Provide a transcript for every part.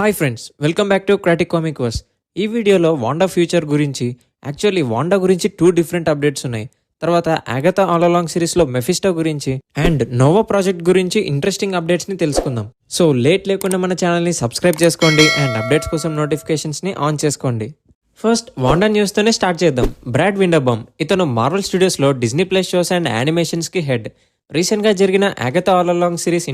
Hi friends, welcome back to క్రాటిక్ comicverse. ఈ వీడియోలో వాండా ఫ్యూచర్ గురించి, యాక్చువల్లీ వాండా గురించి 2 డిఫరెంట్ అప్డేట్స్ ఉన్నాయి. తర్వాత అగతా ఆల్ అలాంగ్ సిరీస్లో మెఫిస్టో గురించి అండ్ నోవా ప్రాజెక్ట్ గురించి ఇంట్రెస్టింగ్ అప్డేట్స్ని తెలుసుకుందాం. సో లేట్ లేకుండా మన ఛానల్ని సబ్స్క్రైబ్ చేసుకోండి అండ్ అప్డేట్స్ కోసం నోటిఫికేషన్స్ని ఆన్ చేసుకోండి. ఫస్ట్ వాండా న్యూస్తోనే స్టార్ట్ చేద్దాం. బ్రాడ్ విండర్బామ్ ఇతను మార్వెల్ స్టూడియోస్లో డిజ్నీ ప్లస్ షోస్ అండ్ యానిమేషన్స్కి హెడ్. రీసెంట్గా జరిగిన Agatha all along series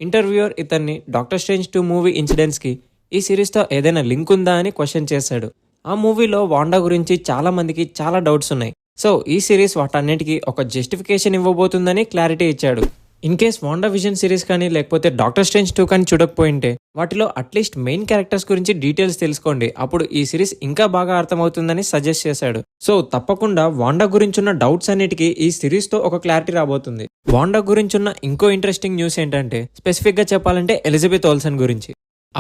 interviewer ఇతన్ని డాక్టర్ స్ట్రేంజ్ 2 మూవీ ఇన్సిడెంట్స్కి ఈ సిరీస్తో ఏదైనా లింక్ ఉందా అని క్వశ్చన్ చేశాడు. ఆ మూవీలో వాండా గురించి చాలా మందికి చాలా డౌట్స్ ఉన్నాయి. సో ఈ సిరీస్ వాటన్నిటికీ ఒక జస్టిఫికేషన్ ఇవ్వబోతుందని క్లారిటీ ఇచ్చాడు. In case Wanda vision series కానీ లేకపోతే డాక్టర్ స్ట్రేంజ్ 2 కానీ చూడకపోయింటే వాటిలో అట్లీస్ట్ మెయిన్ క్యారెక్టర్స్ గురించి డీటెయిల్స్ తెలుసుకోండి, అప్పుడు ఈ సిరీస్ ఇంకా బాగా అర్థమవుతుందని సజెస్ట్ చేశాడు. సో తప్పకుండా వాండా గురించున్న డౌట్స్ అన్నిటికీ ఈ సిరీస్తో ఒక క్లారిటీ రాబోతుంది. వాండా గురించున్న ఇంకో ఇంట్రెస్టింగ్ న్యూస్ ఏంటంటే, స్పెసిఫిక్గా చెప్పాలంటే ఎలిజబెత్ ఓల్సన్ గురించి.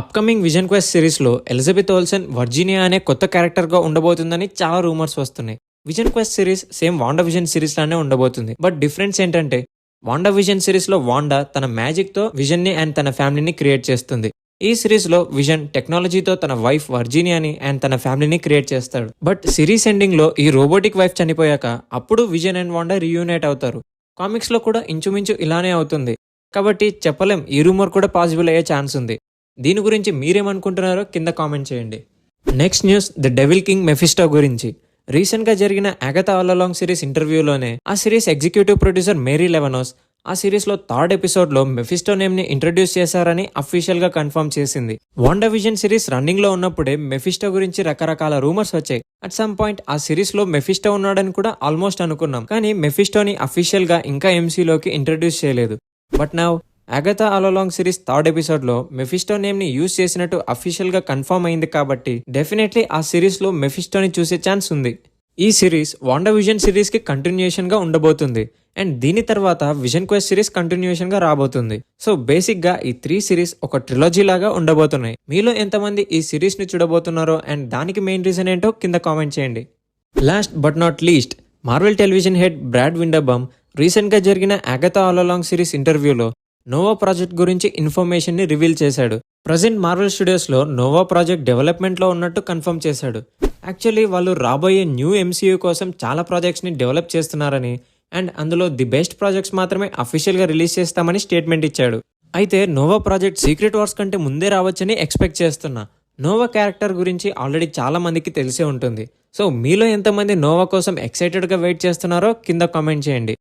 అప్కమింగ్ విజన్ క్వెస్ట్ సిరీస్లో ఎలిజబెత్ ఓల్సన్ వర్జీనియా అనే కొత్త క్యారెక్టర్గా ఉండబోతుందని చాలా రూమర్స్ వస్తున్నాయి. Vision quest series same Wanda vision series లానే ఉండబోతుంది. బట్ డిఫరెన్స్ ఏంటంటే, వాండా విజన్ సిరీస్లో వాండా తన మ్యాజిక్తో విజన్ని అండ్ తన ఫ్యామిలీని క్రియేట్ చేస్తుంది. ఈ సిరీస్లో విజన్ టెక్నాలజీతో తన వైఫ్ వర్జీనియాని అండ్ తన ఫ్యామిలీని క్రియేట్ చేస్తాడు. బట్ సిరీస్ ఎండింగ్లో ఈ రోబోటిక్ వైఫ్ చనిపోయాక అప్పుడు విజన్ అండ్ వాండా రీయూనైట్ అవుతారు. కామిక్స్లో కూడా ఇంచుమించు ఇలానే అవుతుంది. కాబట్టి చెప్పలేం, ఈ రూమర్ కూడా పాసిబుల్ అయ్యే ఛాన్స్ ఉంది. దీని గురించి మీరేమనుకుంటున్నారో కింద కామెంట్ చేయండి. Next news, the devil king Mephisto గురించి. రీసెంట్గా జరిగిన అగతా ఆల్ అలాంగ్ సిరీస్ ఇంటర్వ్యూలోనే ఆ సిరీస్ ఎగ్జిక్యూటివ్ ప్రొడ్యూసర్ మేరీ లెవనోస్ ఆ సిరీస్లో 3rd ఎపిసోడ్లో మెఫిస్టో నేమ్ని ఇంట్రడ్యూస్ చేశారని అఫీషియల్గా కన్ఫర్మ్ చేసింది. వాండా విజన్ సిరీస్ రన్నింగ్లో ఉన్నప్పుడే మెఫిస్టో గురించి రకరకాల రూమర్స్ వచ్చాయి. అట్ సమ్ పాయింట్ ఆ సిరీస్లో మెఫిస్టో ఉన్నాడని కూడా ఆల్మోస్ట్ అనుకున్నాం, కానీ మెఫిస్టోని అఫీషియల్గా ఇంకా ఎంసీలోకి ఇంట్రడ్యూస్ చేయలేదు. But now అగతా all along series 3rd ఎపిసోడ్లో మెఫిస్టో నేమ్ని యూజ్ చేసినట్టు అఫీషియల్గా కన్ఫర్మ్ అయింది. కాబట్టి డెఫినెట్లీ ఆ సిరీస్లో మెఫిస్టోని చూసే ఛాన్స్ ఉంది. ఈ సిరీస్ వాండా విజన్ సిరీస్కి కంటిన్యూషన్గా ఉండబోతుంది అండ్ దీని తర్వాత విజన్ క్వెస్ట్ సిరీస్ కంటిన్యూషన్గా రాబోతుంది. సో బేసిక్గా ఈ 3 సిరీస్ ఒక ట్రిలాజీ లాగా ఉండబోతున్నాయి. మీలో ఎంతమంది ఈ సిరీస్ని చూడబోతున్నారో అండ్ దానికి మెయిన్ రీజన్ ఏంటో కింద కామెంట్ చేయండి. Last but not least, Marvel television head Brad Winderbaum రీసెంట్గా జరిగిన అగతా ఆల్ అలాంగ్ సిరీస్ ఇంటర్వ్యూలో నోవా ప్రాజెక్ట్ గురించి ఇన్ఫర్మేషన్ని రివీల్ చేశాడు. ప్రజెంట్ మార్వెల్ స్టూడియోస్లో నోవా ప్రాజెక్ట్ డెవలప్మెంట్లో ఉన్నట్టు కన్ఫర్మ్ చేశాడు. యాక్చువల్లీ వాళ్ళు రాబోయే న్యూ ఎంసీయూ కోసం చాలా ప్రాజెక్ట్స్ని డెవలప్ చేస్తున్నారని అండ్ అందులో ది బెస్ట్ ప్రాజెక్ట్స్ మాత్రమే అఫీషియల్గా రిలీజ్ చేస్తామని స్టేట్మెంట్ ఇచ్చాడు. అయితే నోవా ప్రాజెక్ట్ సీక్రెట్ వార్స్ కంటే ముందే రావచ్చని ఎక్స్పెక్ట్ చేస్తున్నా. నోవా క్యారెక్టర్ గురించి ఆల్రెడీ చాలా మందికి తెలిసే ఉంటుంది. సో మీలో ఎంతమంది నోవా కోసం ఎక్సైటెడ్గా వెయిట్ చేస్తున్నారో కింద కామెంట్ చేయండి.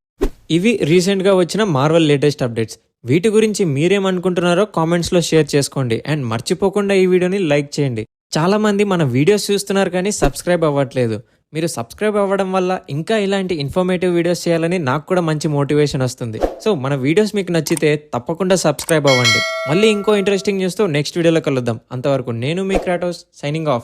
ఇవి రీసెంట్గా వచ్చిన మార్వెల్ లేటెస్ట్ అప్డేట్స్. వీటి గురించి మీరేమనుకుంటున్నారో కామెంట్స్లో షేర్ చేసుకోండి అండ్ మర్చిపోకుండా ఈ వీడియోని లైక్ చేయండి. చాలా మంది మన వీడియోస్ చూస్తున్నారు కానీ సబ్స్క్రైబ్ అవ్వట్లేదు. మీరు సబ్స్క్రైబ్ అవ్వడం వల్ల ఇంకా ఇలాంటి ఇన్ఫర్మేటివ్ వీడియోస్ చేయాలని నాకు కూడా మంచి మోటివేషన్ వస్తుంది. సో మన వీడియోస్ మీకు నచ్చితే తప్పకుండా సబ్స్క్రైబ్ అవ్వండి. మళ్ళీ ఇంకో ఇంట్రెస్టింగ్ న్యూస్తో నెక్స్ట్ వీడియోలో కలుద్దాం. అంతవరకు నేను మీ క్రాటోస్ సైనింగ్ ఆఫ్.